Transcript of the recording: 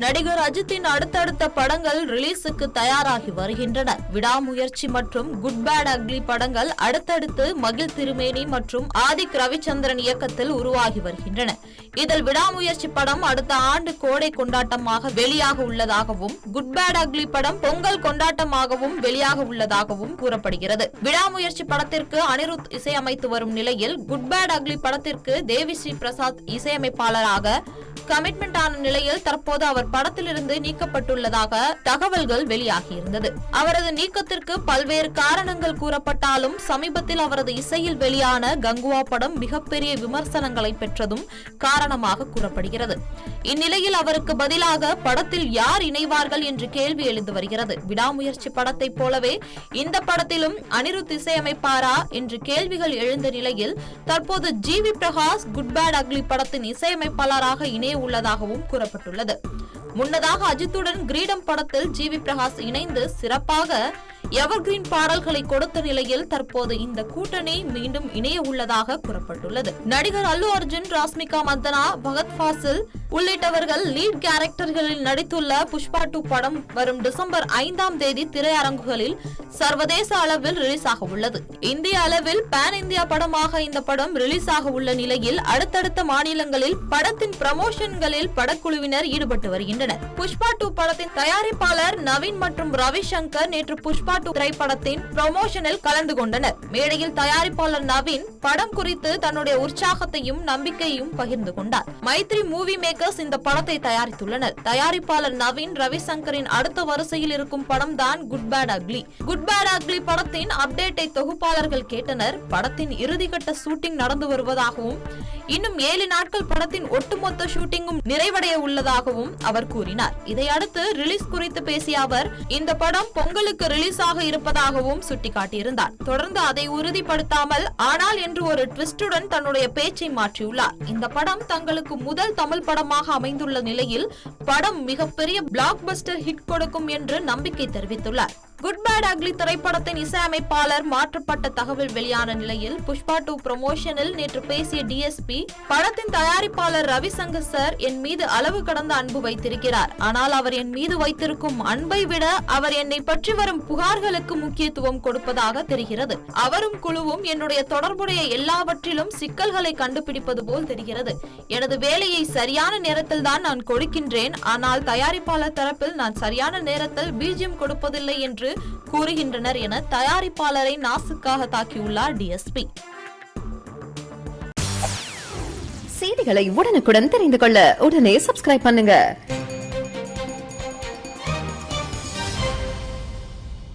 நடிகர் அஜித்தின் அடுத்தடுத்த படங்கள் ரிலீஸுக்கு தயாராகி வருகின்றன. விடாமுயற்சி மற்றும் குட் பேட் அக்லி படங்கள் அடுத்தடுத்து மகிழ் திருமேனி மற்றும் ஆதிக் ரவிச்சந்திரன் இயக்கத்தில் உருவாகி வருகின்றன. இதில் விடாமுயற்சி படம் அடுத்த ஆண்டு கோடை கொண்டாட்டமாக வெளியாக உள்ளதாகவும், குட் பேட் அக்லி படம் பொங்கல் கொண்டாட்டமாகவும் வெளியாக உள்ளதாகவும் கூறப்படுகிறது. விடாமுயற்சி படத்திற்கு அனிருத் இசையமைத்து வரும் நிலையில், குட் பேட் அக்லி படத்திற்கு தேவிஸ்ரீ பிரசாத் இசையமைப்பாளராக கமிட்மெண்ட் ஆன நிலையில் தற்போது அவர் படத்திலிருந்து நீக்கப்பட்டுள்ளதாக தகவல்கள் வெளியாகியிருந்தது. அவரது நீக்கத்திற்கு பல்வேறு காரணங்கள் கூறப்பட்டாலும் சமீபத்தில் அவரது இசையில் வெளியான கங்குவா படம் மிகப்பெரிய விமர்சனங்களை பெற்றதும் காரணமாக கூறப்படுகிறது. இந்நிலையில் அவருக்கு பதிலாக படத்தில் யார் இணைவார்கள் என்று கேள்வி எழுந்து வருகிறது. விடாமுயற்சி படத்தை போலவே இந்த படத்திலும் அனிருத் இசையமைப்பாரா என்று கேள்விகள் எழுந்த நிலையில் தற்போது GV Prakash Good Bad Ugly படத்தின் இசையமைப்பாளராக இணைய உள்ளதாகவும் கூறப்பட்டுள்ளது. முன்னதாக அஜித்துடன் கிரீடம் படத்தில் ஜிவி பிரகாஷ் இணைந்து சிறப்பாக எவர்கிரீன் பாடல்களை கொடுத்த நிலையில் தற்போது இந்த கூட்டணி மீண்டும் இணைய உள்ளதாக கூறப்பட்டுள்ளது. நடிகர் அல்லு அர்ஜுன், ராஷ்மிகா மந்தனா, பகத் ஃபாசில் உள்ளிட்டவர்கள் லீட் கேரக்டர்களில் நடித்துள்ள புஷ்பா 2 படம் வரும் டிசம்பர் 5ஆம் தேதி திரையரங்குகளில் சர்வதேச அளவில் ரிலீஸ் ஆக உள்ளது. இந்திய அளவில் பேன் இந்தியா படமாக இந்த படம் ரிலீஸ் ஆக உள்ள நிலையில் அடுத்தடுத்த மாநிலங்களில் படத்தின் ப்ரமோஷன்களில் படக்குழுவினர் ஈடுபட்டு வருகின்றனர். புஷ்பா 2 படத்தின் தயாரிப்பாளர் நவீன் மற்றும் ரவிசங்கர் நேற்று புஷ்பா 2 திரைப்படத்தின் ப்ரமோஷனில் கலந்து கொண்டனர். மேடையில் தயாரிப்பாளர் நவீன் படம் குறித்து தன்னுடைய உற்சாகத்தையும் நம்பிக்கையும் பகிர்ந்து கொண்டார். மைத்ரி மூவி மேக்கர்ஸ் இந்த படத்தை தயாரித்துள்ளனர். தயாரிப்பாளர் நவீன் ரவிசங்கரின் அடுத்த வரிசையில் இருக்கும் படம் தான் Good Bad Ugly. Good Bad Ugly படத்தின் அப்டேட்டை தொகுப்பாளர்கள் கேட்டனர். படத்தின் இறுதிக்கட்ட ஷூட்டிங் நடந்து வருவதாகவும் இன்னும் 7 நாட்கள் படத்தின் ஒட்டுமொத்த ஷூட்டிங்கும் நிறைவடைய உள்ளதாகவும் அவர் கூறினார். இதையடுத்து ரிலீஸ் குறித்து பேசிய அவர் இந்த படம் பொங்கலுக்கு ரிலீஸ் ஆக இருப்பதாகவும் சுட்டிக்காட்டியிருந்தார். தொடர்ந்து அதை உறுதிப்படுத்தாமல் ஆனால் என்று ஒரு ட்விஸ்டுடன் தன்னுடைய பேச்சை மாற்றியுள்ளார். இந்த படம் தங்களுக்கு முதல் தமிழ் படமாக அமைந்துள்ள நிலையில் படம் மிகப்பெரிய பிளாக் பஸ்டர் ஹிட் கொடுக்கும் என்று நம்பிக்கை தெரிவித்துள்ளார். குட் பேட் அக்லி திரைப்படத்தின் இசையமைப்பாளர் மாற்றப்பட்ட தகவல் வெளியான நிலையில் புஷ்பா 2 ப்ரமோஷனில் நேற்று பேசிய டிஎஸ்பி, படத்தின் தயாரிப்பாளர் ரவிசங்கர் சார் என் மீது அளவு கடந்த அன்பு வைத்திருக்கிறார். ஆனால் அவர் என் மீது வைத்திருக்கும் அன்பை விட அவர் என்னை பற்றி வரும் புகார்களுக்கு முக்கியத்துவம் கொடுப்பதாக தெரிகிறது. அவரும் குழுவும் என்னுடைய தொடர்புடைய எல்லாவற்றிலும் சிக்கல்களை கண்டுபிடிப்பது போல் தெரிகிறது. எனது வேலையை சரியான நேரத்தில் தான் நான் கொடுக்கின்றேன். ஆனால் தயாரிப்பாளர் தரப்பில் நான் சரியான நேரத்தில் பிஜிஎம் கொடுப்பதில்லை என்று கூறுகின்றனர் என தயாரிப்பாளரை நாசுக்காக தாக்கியுள்ளார் டிஎஸ்பி. செய்திகளை உடனுக்குடன் தெரிந்து கொள்ள உடனே சப்ஸ்கிரைப் பண்ணுங்க.